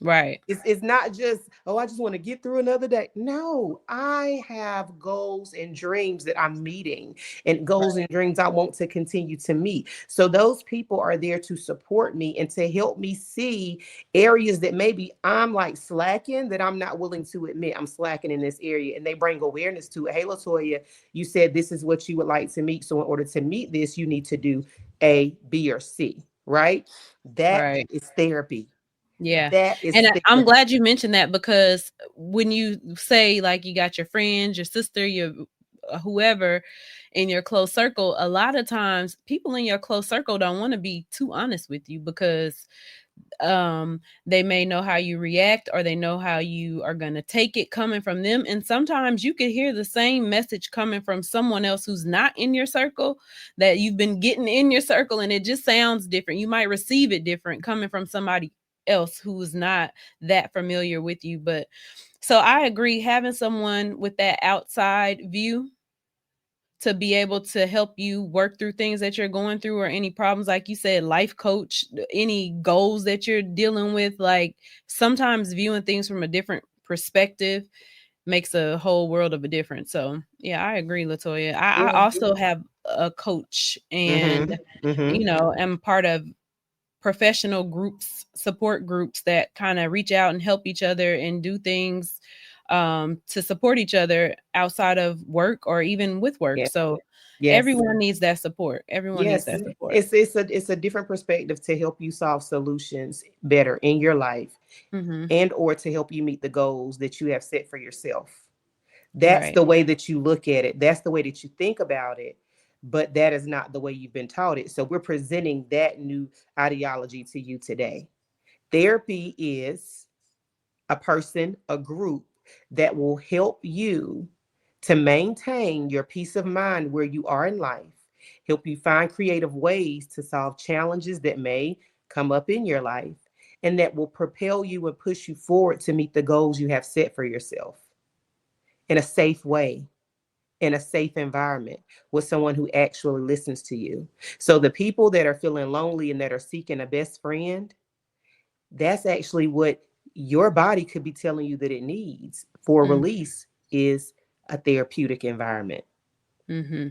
Right. It's not just, oh, I just want to get through another day. No, I have goals and dreams that I'm meeting, and goals Right. and dreams I want to continue to meet. So those people are there to support me and to help me see areas that maybe I'm like slacking, that I'm not willing to admit I'm slacking in this area. And they bring awareness to it. Hey, Latoya, you said this is what you would like to meet. So in order to meet this, you need to do A, B, or C, right? That Right. is therapy. Yeah. That is And I'm therapy. glad you mentioned that, because when you say like you got your friends, your sister, your whoever in your close circle, a lot of times people in your close circle don't want to be too honest with you, because they may know how you react, or they know how you are going to take it coming from them. And sometimes you could hear the same message coming from someone else who's not in your circle, that you've been getting in your circle, and it just sounds different. You might receive it different coming from somebody else who's not that familiar with you. But so I agree, having someone with that outside view to be able to help you work through things that you're going through, or any problems, like you said, life coach, any goals that you're dealing with, like sometimes viewing things from a different perspective makes a whole world of a difference. So yeah, I agree, Latoya. I Yeah. also have a coach, and Mhm. Mhm. am part of professional groups, support groups that kind of reach out and help each other and do things to support each other outside of work or even with work. Yeah. So Yes. everyone needs that support. Everyone needs Yes. that support. It's a different perspective to help you solve solutions better in your life, Hmm. and or to help you meet the goals that you have set for yourself. That's Right. the way that you look at it. That's the way that you think about it. But that is not the way you've been taught it. So we're presenting that new ideology to you today. Therapy is a person, a group that will help you to maintain your peace of mind where you are in life, help you find creative ways to solve challenges that may come up in your life, and that will propel you and push you forward to meet the goals you have set for yourself in a safe way, in a safe environment with someone who actually listens to you. So the people that are feeling lonely and that are seeking a best friend, that's actually what your body could be telling you that it needs for release, is a therapeutic environment, Mm-hmm.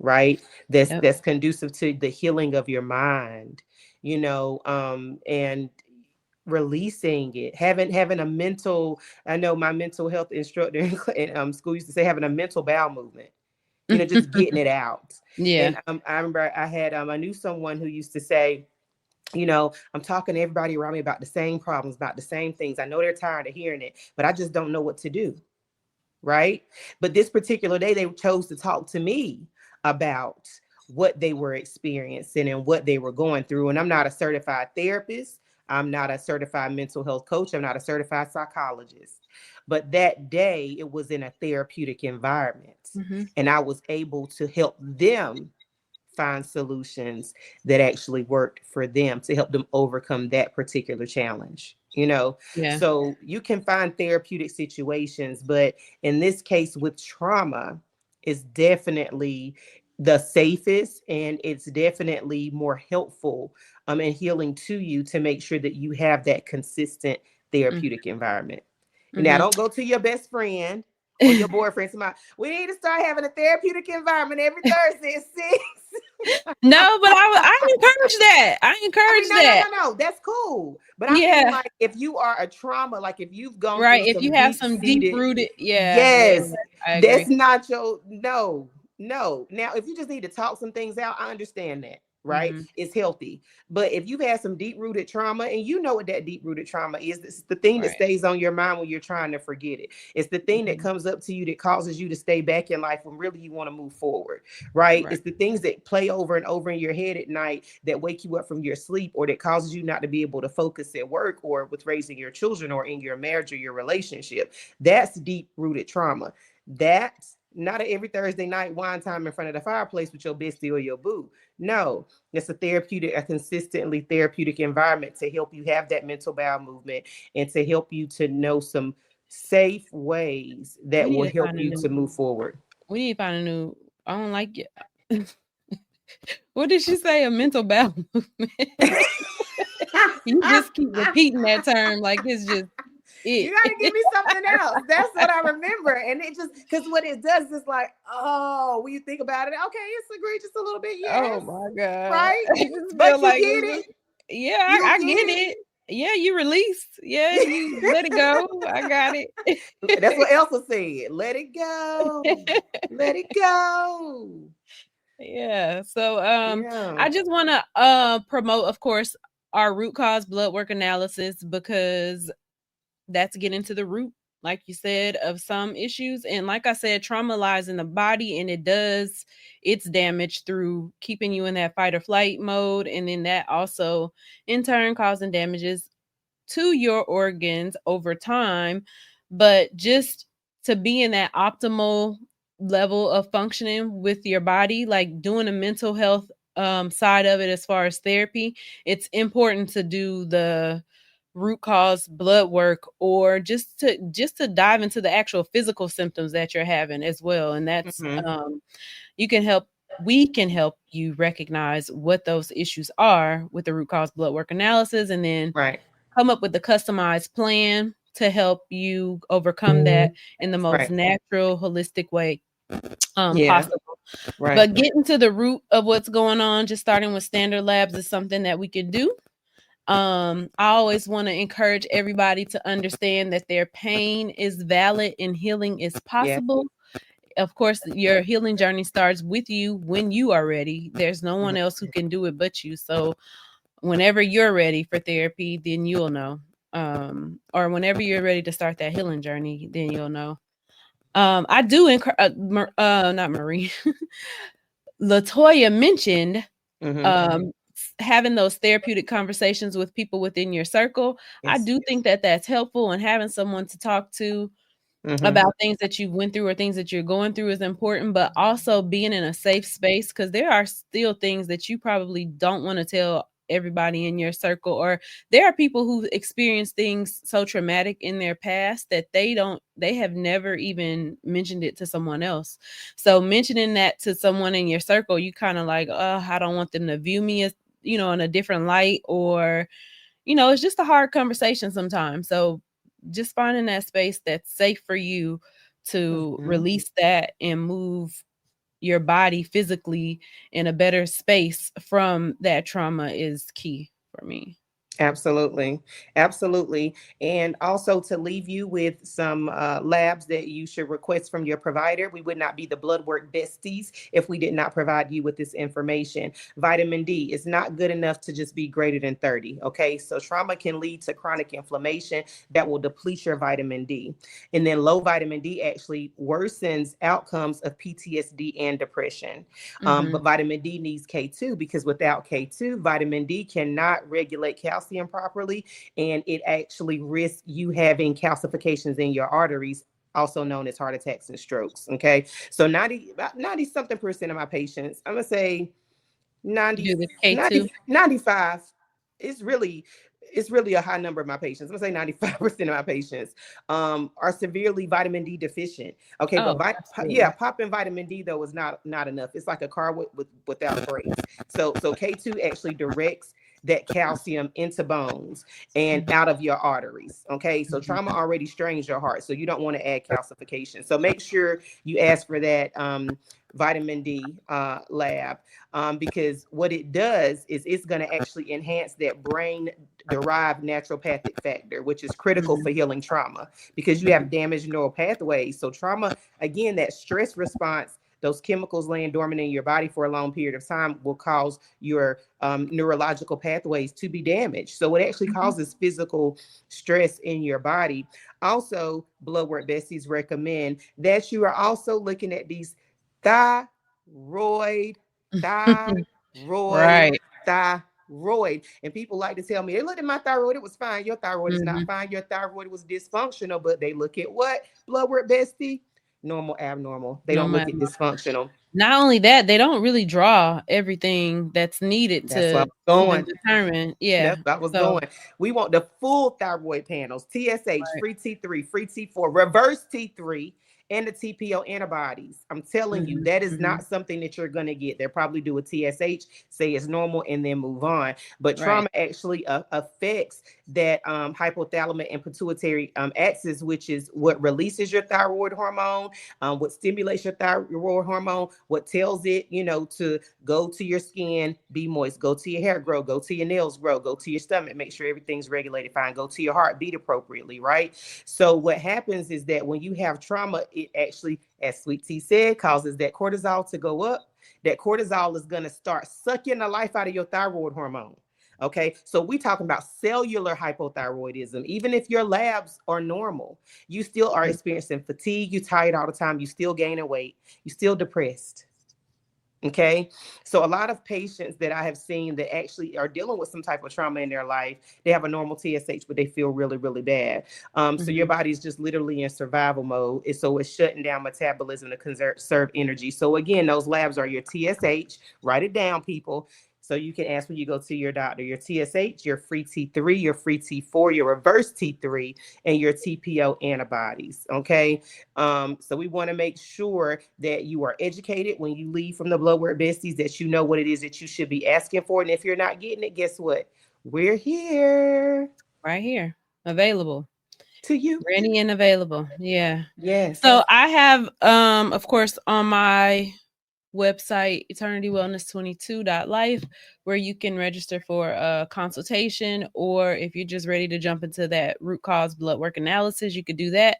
right? that's Yep. that's conducive to the healing of your mind, and releasing it, having a mental, I know my mental health instructor in school used to say, having a mental bowel movement, just getting it out. Yeah. And I remember I knew someone who used to say, I'm talking to everybody around me about the same problems, about the same things. I know they're tired of hearing it, but I just don't know what to do. Right. But this particular day, they chose to talk to me about what they were experiencing and what they were going through. And I'm not a certified therapist. I'm not a certified mental health coach. I'm not a certified psychologist. But that day, it was in a therapeutic environment. Mm-hmm. And I was able to help them find solutions that actually worked for them to help them overcome that particular challenge. Yeah. So you can find therapeutic situations, but in this case with trauma, is definitely the safest, and it's definitely more helpful and healing to you, to make sure that you have that consistent therapeutic environment. Now, Mm-hmm. don't go to your best friend or your boyfriend. Somebody, we need to start having a therapeutic environment every Thursday at 6. No, but I encourage that. I I mean, encourage no, no, that. no, no. That's cool. But I mean, Yeah. like, if you are a trauma, like if you've gone Right. through If you some have deep some deep seated, rooted, yeah, yeah, yes, yeah, I that's agree. not your, no, no. Now, if you just need to talk some things out, I understand that. right? It's healthy. But if you've had some deep rooted trauma, and you know what that deep rooted trauma is, it's the thing that Right. stays on your mind when you're trying to forget it. It's the thing that comes up to you that causes you to stay back in life when really you want to move forward, right? Right. It's the things that play over and over in your head at night that wake you up from your sleep, or that causes you not to be able to focus at work or with raising your children or in your marriage or your relationship. That's deep rooted trauma. That's not every Thursday night wine time in front of the fireplace with your bestie or your boo. No, it's a consistently therapeutic environment to help you have that mental bowel movement and to help you to know some safe ways We that need will to help find a you to new. move forward. We need to find a new. I don't like it. What did she say? A mental bowel movement. You just keep repeating that term like it's just You it. gotta give me something else. That's what I remember. And it just because what it does is like, oh, when you think about it, okay, it's egregious a little bit, Oh yes, my god. right? I just feel But you like get it's it. just, yeah, You I get get it. it. Yeah, you released. Yeah, you let it go. I got That's it. what Elsa said. Let it go. Let it go. Yeah. So Yeah. I just want to promote, of course, our root cause blood work analysis, because that's getting to the root, like you said, of some issues. And like I said, trauma lies in the body, and it does its damage through keeping you in that fight or flight mode, and then that also in turn causing damages to your organs over time. But just to be in that optimal level of functioning with your body, like doing a mental health side of it as far as therapy, it's important to do the root cause blood work, or just to dive into the actual physical symptoms that you're having as well. And that's Mm-hmm. you can help we can help you recognize what those issues are with the root cause blood work analysis, and then Right. come up with a customized plan to help you overcome that in the most Right. natural, holistic way Yeah. possible. Right. But getting to the root of what's going on, just starting with standard labs, is something that we can do. I always want to encourage everybody to understand that their pain is valid and healing is Yeah. possible. Of course, your healing journey starts with you when you are ready. There's no one else who can do it but you. So whenever you're ready for therapy, then you'll know. Or whenever you're ready to start that healing journey, then you'll know. I do encourage, not Marie, Latoya mentioned Mm-hmm. um, having those therapeutic conversations with people within your circle. I Yes. do think that that's helpful, and having someone to talk to Mm-hmm. about things that you went through or things that you're going through is important, but also being in a safe space, because there are still things that you probably don't want to tell everybody in your circle, or there are people who experience things so traumatic in their past that they have never even mentioned it to someone else. So mentioning that to someone in your circle, you kind of like, oh, I don't want them to view me as, in a different light, or it's just a hard conversation sometimes. So just finding that space that's safe for you to Mm-hmm. release that and move your body physically in a better space from that trauma is key for me. Absolutely. Absolutely. And also to leave you with some labs that you should request from your provider. We would not be the blood work besties if we did not provide you with this information. Vitamin D is not good enough to just be greater than 30. Okay. So trauma can lead to chronic inflammation that will deplete your vitamin D. And then low vitamin D actually worsens outcomes of PTSD and depression. Hmm. But vitamin D needs K2 because without K2, vitamin D cannot regulate calcium properly, and it actually risks you having calcifications in your arteries, also known as heart attacks and strokes. Okay, so about 90 something percent of my patients, I'm gonna say You 90, do the K2. 90, 95. It's really a high number of my patients. I'm gonna say 95% of my patients are severely vitamin D deficient. Okay, but Oh, yeah, absolutely. popping vitamin D though is not enough. It's like a car without brakes. So K2 actually directs that calcium into bones and Mhm, out of your arteries. Okay, so mhm. trauma already strains your heart, so you don't want to add calcification. So make sure you ask for that vitamin D lab, because what it does is it's going to actually enhance that brain derived naturopathic factor, which is critical Mhm, for healing trauma because you have mhm. damaged neural pathways. So trauma, again, that stress response Those chemicals laying dormant in your body for a long period of time will cause your neurological pathways to be damaged. So it actually Mhm. causes physical stress in your body. Also, blood work besties recommend that you are also looking at these thyroid, thyroid, Right. thyroid. And people like to tell me, they looked at my thyroid, it was fine. Your thyroid is not Mhm. fine. Your thyroid was dysfunctional, but they look at what? Blood work bestie? Normal, abnormal. They No don't look matter. at dysfunctional. Not only that, they don't really draw everything that's needed That's what I to was even going. determine. Yeah. That's what I was So, going. We want the full thyroid panels, TSH, right. free T3, free T4, reverse T3, and the TPO antibodies. I'm telling you, Mhm. that is Mhm. not something that you're going to get. They'll probably do a TSH, say it's normal, and then move on. But Right. trauma actually affects that hypothalamic and pituitary axis, which is what releases your thyroid hormone, what stimulates your thyroid hormone, what tells it, to go to your skin, be moist, go to your hair, grow, go to your nails, grow, go to your stomach, make sure everything's regulated fine, go to your heart, beat appropriately, right? So what happens is that when you have trauma, it actually, as Sweet Tea said, causes that cortisol to go up. That cortisol is going to start sucking the life out of your thyroid hormone. Okay, so we talking about cellular hypothyroidism. Even if your labs are normal, you still are experiencing fatigue. You tired all the time. You still gaining weight. You still depressed. Okay. So a lot of patients that I have seen that actually are dealing with some type of trauma in their life, they have a normal TSH, but they feel really, really bad. So your Mhm. body's just literally in survival mode. So it's shutting down metabolism to conserve energy. So again, those labs are your TSH. Write it down, people. So you can ask when you go to your doctor, your TSH, your free T3, your free T4, your reverse T3, and your TPO antibodies. Okay. So we want to make sure that you are educated when you leave from the blood work besties, that you know what it is that you should be asking for. And if you're not getting it, guess what? We're here Right here. Available. to you. Ready and available. Yeah. So Yes. I have of course on my website eternitywellness22.life where you can register for a consultation, or if you're just ready to jump into that root cause blood work analysis, you could do that.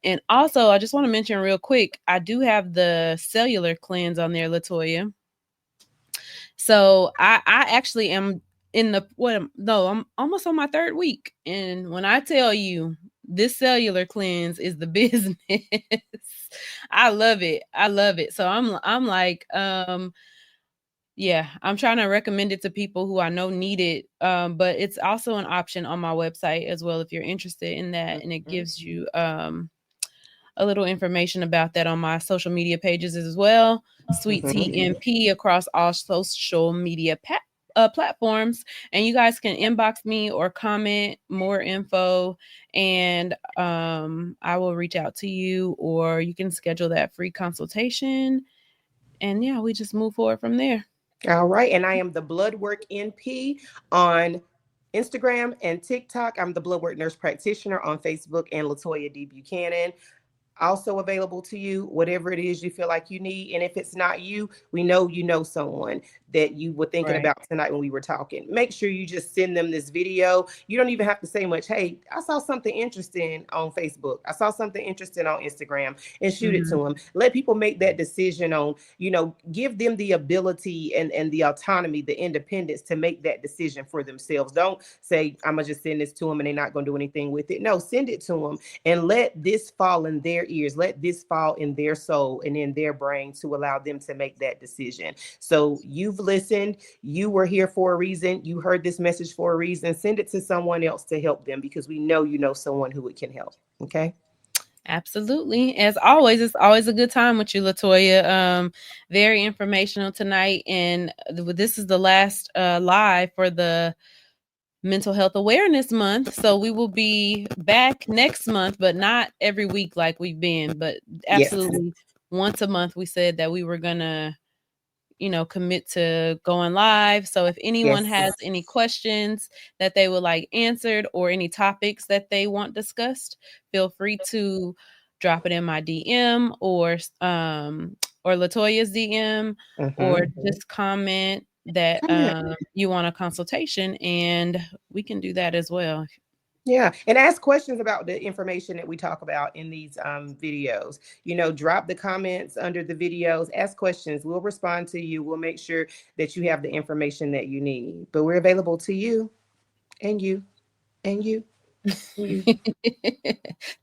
And also I just want to mention real quick, I do have the cellular cleanse on there, Latoya. So I actually am in the no, I'm almost on my third week. And when I tell you this cellular cleanse is the business, I love it. I love it. So I'm like, yeah, I'm trying to recommend it to people who I know need it. But it's also an option on my website as well if you're interested in that. And it gives you a little information about that on my social media pages as well. Sweet Mm-hmm. TMP across all social media platforms. And you guys can inbox me or comment more info, and I will reach out to you, or you can schedule that free consultation. And yeah, we just move forward from there. All right. And I am the Blood Work NP on Instagram and TikTok. I'm the Blood Work Nurse Practitioner on Facebook, and Latoya D. Buchanan. Also available to you, whatever it is you feel like you need. And if it's not you, we know you know someone that you were thinking Right. about tonight when we were talking. Make sure you just send them this video. You don't even have to say much. Hey, I saw something interesting on Facebook. I saw something interesting on Instagram, and shoot it to Mhm. them. Let people make that decision on, give them the ability and the autonomy, the independence to make that decision for themselves. Don't say, I'm going to just send this to them and they're not going to do anything with it. No, send it to them and let this fall in their ears, let this fall in their soul and in their brain to allow them to make that decision. So you've listened, you were here for a reason, you heard this message for a reason. Send it to someone else to help them, because we know you know someone who it can help. Okay. Absolutely. As always, it's always a good time with you, Latoya. Very informational tonight. And this is the last live for the Mental Health Awareness Month. So we will be back next month, but not every week like we've been, but Yes. absolutely once a month. We said that we were going to commit to going live. So if anyone Yes. has any questions that they would like answered, or any topics that they want discussed, feel free to drop it in my DM, or Latoya's DM, or Mm-hmm. just comment that Comment. you want a consultation, and we can do that as well. Yeah, and ask questions about the information that we talk about in these videos. Drop the comments under the videos, ask questions. We'll respond to you. We'll make sure that you have the information that you need. But we're available to you and you and you and you.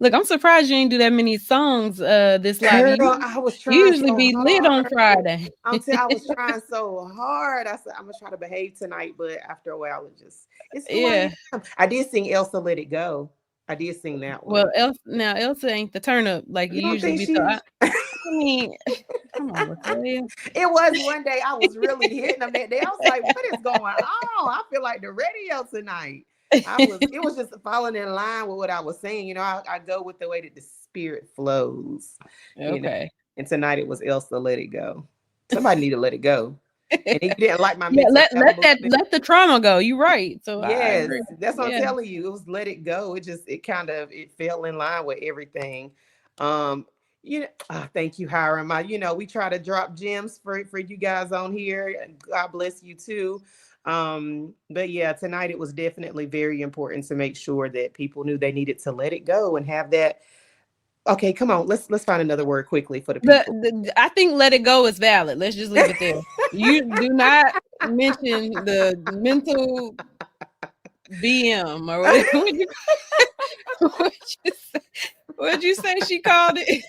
Look, I'm surprised you ain't do that many songs this live. Girl, You I was trying usually so be lit on hard. Friday. I was trying so hard. I said I'm gonna try to behave tonight, but after a while, it's who I Yeah. am. I did sing Elsa Let It Go. I did sing that Well, one. Elsa ain't the turn up like You you don't usually think be. So she? I mean, come on, Latoya. It was one day I was really hitting them that day. I was like, what is going on? I feel like the radio tonight. It was just falling in line with what I was saying. I go with the way that the spirit flows. Okay. And tonight it was Elsa Let It Go. Somebody need to let it go. And if you didn't like my Yeah, mental let the trauma go. You're right. So I yes, agree. that's what I'm Yeah. telling you. It was Let It Go. It fell in line with everything. Thank you, Hiram. We try to drop gems for you guys on here. God bless you too. But yeah, tonight it was definitely very important to make sure that people knew they needed to let it go and have that. Okay, come on. Let's find another word quickly for the people. I think let it go is valid. Let's just leave it there. You do not mention the mental BM or whatever. What'd you say she called it?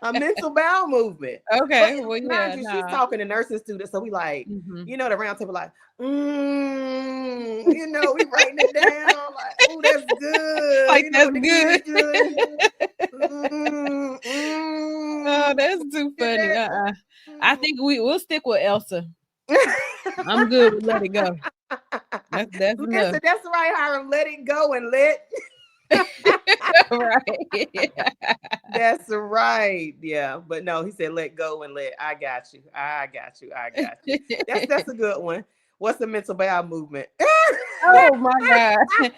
A mental bowel movement. Okay, But well, mind yeah, you, she's nah. talking to nursing students, so we like, the round table like, we writing it down like, oh, that's good. Like that's The good. kid good. Oh, that's too funny. I think we'll stick with Elsa. I'm good with let it go. That's Listen, enough. that's right, Hiram. Let it go and let. Right. Yeah. That's right. Yeah. But no, he said let go and let. I got you. That's a good one. What's the mental bowel movement? Oh my God.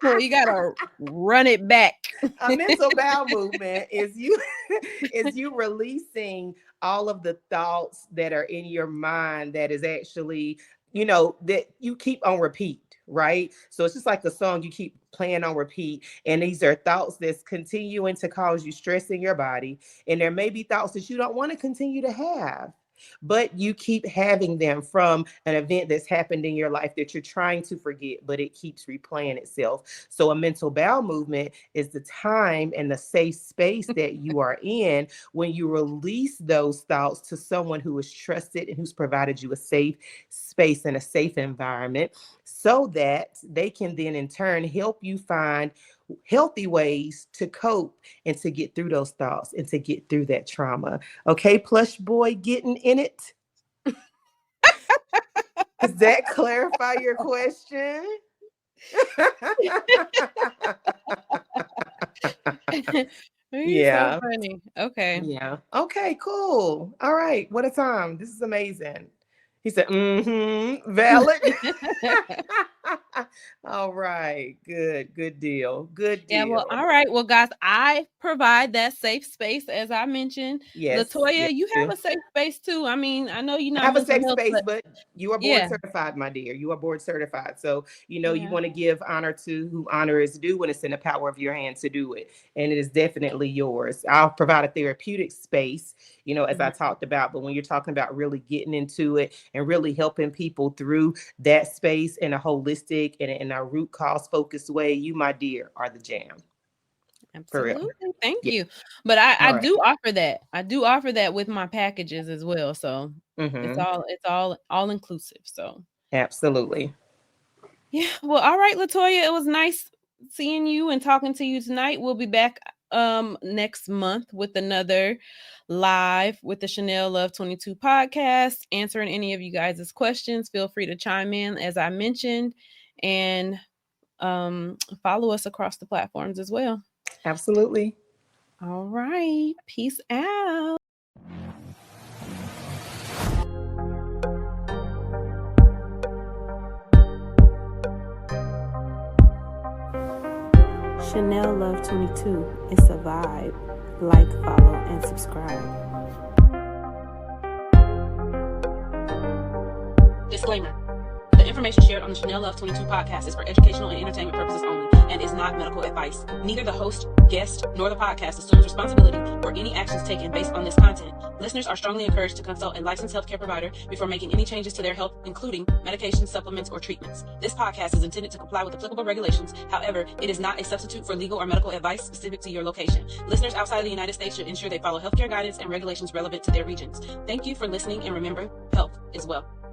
Well, you gotta run it back. A mental bowel movement is you releasing all of the thoughts that are in your mind that is actually, that you keep on repeat, right? So it's just like the song you keep playing on repeat. And these are thoughts that's continuing to cause you stress in your body. And there may be thoughts that you don't want to continue to have, but you keep having them from an event that's happened in your life that you're trying to forget, but it keeps replaying itself. So a mental bowel movement is the time and the safe space that you are in when you release those thoughts to someone who is trusted and who's provided you a safe space and a safe environment, so that they can then in turn help you find healthy ways to cope and to get through those thoughts and to get through that trauma. Okay, plush boy getting in it. Does that clarify your question? Yeah. So funny. Okay. Yeah. Okay, cool. All right. What a time. This is amazing. He said, valid. All right. Good deal. Good deal. Yeah, well, all right. Well, guys, I provide that safe space, as I mentioned. Yes. Latoya, you have a safe space too. I mean, I know you're I not have a mental safe health, space, but you are board yeah. certified, my dear. You are board certified. So, you Yeah. want to give honor to who honor is due when it's in the power of your hand to do it. And it is definitely yours. I'll provide a therapeutic space, as I talked about. But when you're talking about really getting into it and really helping people through that space in a holistic and in a root cause focused way, you, my dear, are the jam. Absolutely. Thank you. But I do offer that. I do offer that with my packages as well. So it's all inclusive. So absolutely. Yeah. Well, all right, Latoya. It was nice seeing you and talking to you tonight. We'll be back next month with another live with the Chanell Love 22 podcast, answering any of you guys' questions. Feel free to chime in, as I mentioned, and follow us across the platforms as well. Absolutely. All right. Peace out. Chanell Love 22. It's a vibe. Like, follow, and subscribe. Disclaimer. The information information shared on the Chanell Love 22 podcast is for educational and entertainment purposes only and is not medical advice. Neither the host, guest, nor the podcast assumes responsibility for any actions taken based on this content. Listeners are strongly encouraged to consult a licensed healthcare provider before making any changes to their health, including medications, supplements, or treatments. This podcast is intended to comply with applicable regulations. However, it is not a substitute for legal or medical advice specific to your location. Listeners outside of the United States should ensure they follow healthcare guidance and regulations relevant to their regions. Thank you for listening, and remember, health is wealth.